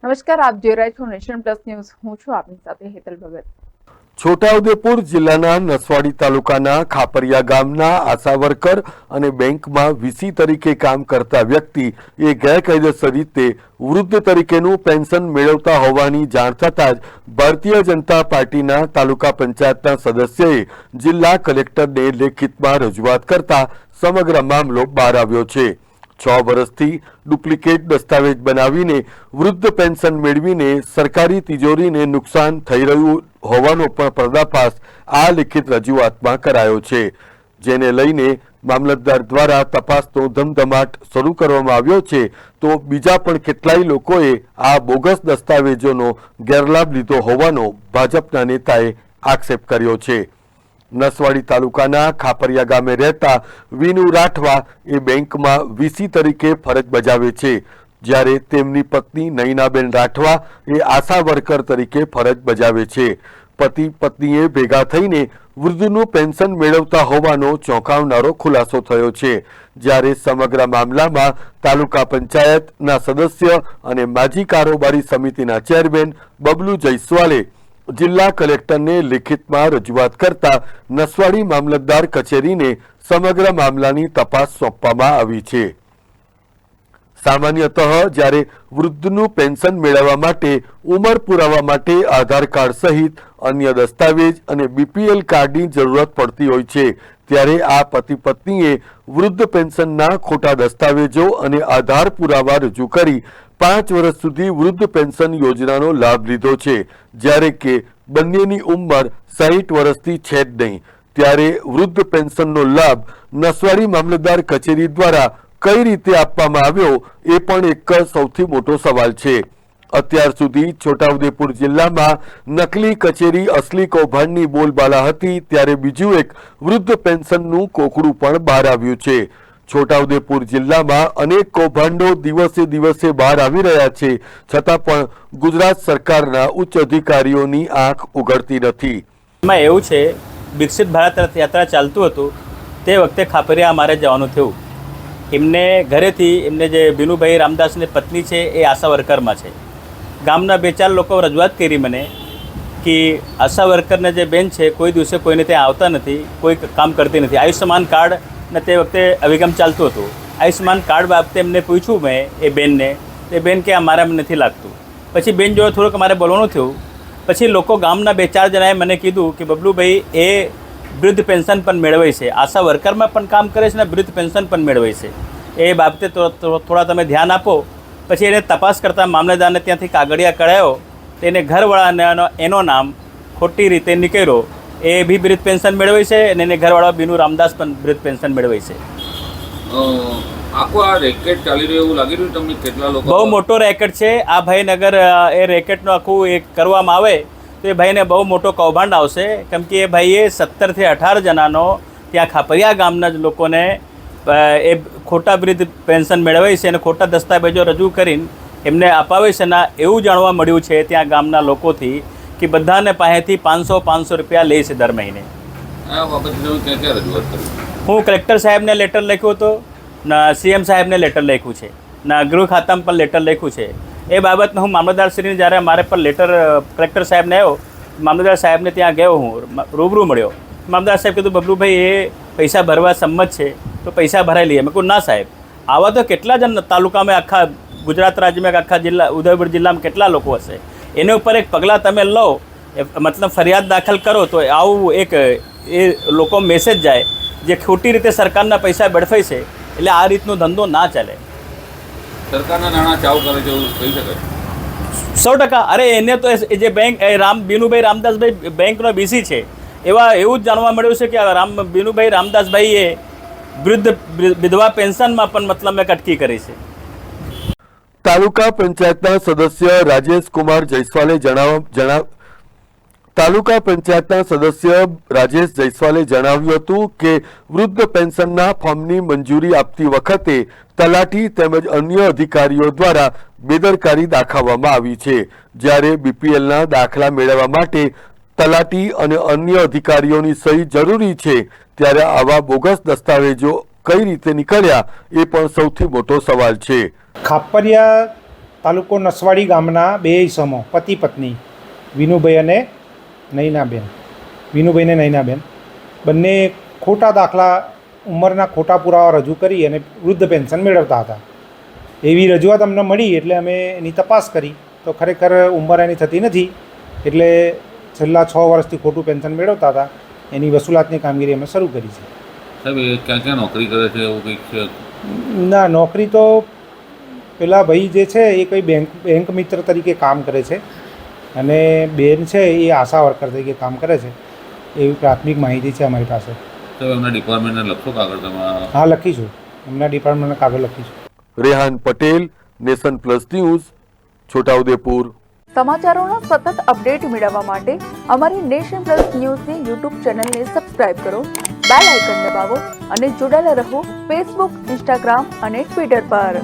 નમસ્કાર, આપ જોઈ રહ્યા છો નેશન પ્લસ ન્યૂઝ. હું છું આપની સાથે હેતલ ભગત. છોટાઉદેપુર જિલ્લાના નસવાડી તાલુકાના ખાપરિયા ગામના આશા વર્કર અને બેંકમાં વીસી તરીકે કામ કરતા વ્યક્તિ એ ગેરકાયદેસર રીતે વૃદ્ધ તરીકેનું પેન્શન મેળવતા હોવાની જાણ થતાં જ ભારતીય જનતા પાર્ટીના તાલુકા પંચાયતના સદસ્યએ જિલ્લા કલેક્ટરને લેખિતમાં રજૂઆત કરતા સમગ્ર મામલો બહાર આવ્યો છે. 6 વર્ષથી ડુપ્લિકેટ દસ્તાવેજ બનાવીને વૃદ્ધ પેન્શન મેળવીને સરકારી તિજોરીને નુકસાન થઈ રહ્યું હોવાનો પણ પર્દાફાશ આ લિખિત રજૂઆતમાં કરાયો છે, જેને લઈને મામલતદાર દ્વારા તપાસનો ધમધમાટ શરૂ કરવામાં આવ્યો છે. તો બીજા પણ કેટલાય લોકોએ આ બોગસ દસ્તાવેજોનો ગેરલાભ લીધો હોવાનો ભાજપના નેતાએ આક્ષેપ કર્યો છે. નસવાડી તાલુકાના ખાપરિયા ગામે રહેતા વિનુ રાઠવા એ બેંકમાં વીસી તરીકે ફરજ બજાવે છે, જ્યારે તેમની પત્ની નયનાબેન રાઠવા એ આશા વર્કર તરીકે ફરજ બજાવે છે. પતિ પત્નીએ ભેગા થઈને વૃદ્ધનું પેન્શન મેળવતા હોવાનો ચોંકાવનારો ખુલાસો થયો છે, જ્યારે સમગ્ર મામલામાં તાલુકા પંચાયતના સદસ્ય અને માજી કારોબારી સમિતિના ચેરમેન બબલુ જયસ્વાલે જિલ્લા કલેક્ટરને લિખિતમાં રજૂઆત કરતા નસવાડી મામલતદાર કચેરીને સમગ્ર મામલાની તપાસ સોંપવામાં આવી છે. સામાન્યતઃ જ્યારે વૃદ્ધનું પેન્શન મેળવવા માટે ઉંમર પુરાવા માટે આધાર કાર્ડ સહિત અન્ય દસ્તાવેજ અને બીપીએલ કાર્ડની જરૂરત પડતી હોય છે, ત્યારે આ પતિ પત્નીએ વૃદ્ધ પેન્શનના ખોટા દસ્તાવેજો અને આધાર પુરાવા રજૂ કરી 5 વર્ષ સુધી વૃદ્ધ પેન્શન યોજનાનો લાભ લીધો છે, જ્યારે કે બંનેની ઉંમર 60 વર્ષથી છે જ નહીં. ત્યારે વૃદ્ધ પેન્શનનો લાભ નસવાડી મામલતદાર કચેરી દ્વારા કઈ રીતે આપવામાં આવ્યો એ પણ એક સૌથી મોટો સવાલ છે. અત્યાર સુધી છોટાઉદેપુર જિલ્લામાં નકલી કચેરી અસલી કૌભાંડની બોલબાલા હતી, ત્યારે બીજું એક વૃદ્ધ પેન્શનનું કોકડું પણ બહાર આવ્યું છે. છોટાઉદેપુર જિલ્લામાં અનેક કૌભાંડો દિવસે દિવસે બહાર આવી રહ્યા છે, છતાં પણ ગુજરાત સરકારના ઉચ્ચ અધિકારીઓની આંખ ઉઘડતી નથી. એમાં એવું છે, વિકસિત ભારત રથયાત્રા ચાલતું હતું તે વખતે ખાપરિયા અમારે જવાનું થયું. એમને ઘરેથી એમને જે વિનુભાઈ રામદાસની પત્ની છે એ આશા વર્કરમાં છે. ગામના 2-4 લોકો રજૂઆત કરી મને કે આશા વર્કરને જે બેન છે કોઈ દિવસે કોઈને ત્યાં આવતા નથી, કોઈ કામ કરતી નથી. આયુષ્યમાન કાર્ડ ને તે વખતે અભિગમ ચાલતું હતું. આયુષ્યમાન કાર્ડ બાબતે એમને પૂછ્યું મેં એ બેનને, એ બેન કે અમારામાં નથી લાગતું. પછી બેન જોડે થોડુંક અમારે બોલવાનું થયું. પછી લોકો ગામના 2-4 જણાએ મને કીધું કે બબલુભાઈ એ વૃદ્ધ પેન્શન પણ મેળવે છે, આશા વર્કરમાં પણ કામ કરે છે ને વૃદ્ધ પેન્શન પણ મેળવે છે, એ બાબતે થોડા તમે ધ્યાન આપો. પછી એને તપાસ કરતાં મામલેદારને ત્યાંથી કાગળિયા કઢાયો. તેને ઘરવાળાને એનો નામ ખોટી રીતે નીકળ્યો. એ બી વૃદ્ધ પેન્શન મેળવે છે અને એને ઘરવાળા બીનુ રામદાસ પણ વૃદ્ધ પેન્શન મેળવે છે. આખું આ રેકેટ ચાલી રહ્યું એવું લાગી રહ્યું તમને? કેટલા લોકો? બહુ મોટો રેકેટ છે આ ભાઈને. અગર એ રેકેટનું આખું એક કરવામાં આવે તો એ ભાઈને બહુ મોટો કૌભાંડ આવશે, કેમ કે એ ભાઈએ 17 થી 18 જણાનો ત્યાં ખાપરિયા ગામના જ લોકોને એ ખોટા વૃદ્ધ પેન્શન મેળવે છે અને ખોટા દસ્તાવેજો રજૂ કરીને એમને અપાવે છે. અને એવું જાણવા મળ્યું છે ત્યાં ગામના લોકોથી કે બધાને પાસેથી 500 રૂપિયા લે છે દર મહિને. આ બાબતે તમે ક્યાં રજૂઆત કરી? હું કલેક્ટર સાહેબને લેટર લખ્યો હતો, ને સીએમ સાહેબને લેટર લખ્યું છે, ને ગૃહ ખાતામાં પણ લેટર લખ્યું છે. એ બાબતમાં હું મામલતદારશ્રીને જ્યારે મારે પર લેટર કલેક્ટર સાહેબને આવ્યો, મામલતદાર સાહેબને ત્યાં ગયો, હું રૂબરૂ મળ્યો. મામલતદાર સાહેબ કીધું બબલુભાઈ એ પૈસા ભરવા સંમત છે તો પૈસા ભરાઈ લઈએ. મેં કહું ના સાહેબ, આવા તો કેટલા જણ તાલુકામાં આખા ગુજરાત રાજ્યમાં આખા જિલ્લા ઉદયપુર જિલ્લામાં કેટલા લોકો હશે, એની ઉપર એક પગલાં તમે લો, મતલબ ફરિયાદ દાખલ કરો તો આવું એક એ લોકો મેસેજ જાય જે ખોટી રીતે સરકારના પૈસા વેડફાય છે. એટલે આ રીતનો ધંધો ના ચાલે. સરકારના નાણાં ચાવ કરે છે એવું કહી શકાય? 100%. અરે એને તો જે બેંક બીનુભાઈ રામદાસભાઈ બેંકનો બીસી છે, એવું જ જાણવા મળ્યું છે કે બીનુભાઈ રામદાસભાઈએ વૃદ્ધ વિધવા પેન્શનમાં પણ મતલબ મેં અટકી કરી છે. તાલુકા પંચાયતના સદસ્ય રાજેશ કુમાર જયસ્વાલે જણાવ્યું હતું કે વૃદ્ધ પેન્શનના ફોર્મની મંજૂરી આપતી વખતે તલાટી તેમજ અન્ય અધિકારીઓ દ્વારા બેદરકારી દાખવવામાં આવી છે, જ્યારે બીપીએલના દાખલા મેળવવા માટે તલાટી અને અન્ય અધિકારીઓની સહી જરૂરી છે, ત્યારે આવા બોગસ દસ્તાવેજો કઈ રીતે નીકળ્યા એ પણ સૌથી મોટો સવાલ છે. ખાપરિયા તાલુકો નસવાડી ગામના બે ઈસમો પતિ પત્ની વિનુભાઈ અને નૈનાબેન બંને ખોટા દાખલા ઉંમરના ખોટા પુરાવા રજૂ કરી અને વૃદ્ધ પેન્શન મેળવતા હતા. એવી રજૂઆત અમને મળી એટલે અમે એની તપાસ કરી તો ખરેખર ઉંમર એની થતી નથી, એટલે છેલ્લા 6 વર્ષથી ખોટું પેન્શન મેળવતા હતા. એની વસૂલાતની કામગીરી અમે શરૂ કરી છે. સાહેબ એ ક્યાં ક્યાં નોકરી કરે છે એવું કંઈક છે? ના, નોકરી તો પેલા ભાઈ જે છે એ કોઈ બેંક મિત્ર તરીકે કામ કરે છે અને બેન છે એ આશા વર્કર તરીકે કામ કરે છે, એવી પ્રાથમિક માહિતી છે અમારી પાસે. સાહેબ એમના ડિપાર્ટમેન્ટને લખશો કાગળ તમારા? હા, લખીશું, એમના ડિપાર્ટમેન્ટને કાગળ લખીશું. Rehan Patel, Nation Plus News, Chhotaudepur. સમાચારોના સતત અપડેટ મેળવવા માટે અમારી નેશન પ્લસ ન્યૂઝની યુટ્યુબ ચેનલને સબસ્ક્રાઇબ કરો, બેલ આઇકન દબાવો અને જોડાયેલા રહો ફેસબુક, ઇન્સ્ટાગ્રામ અને ટ્વિટર પર.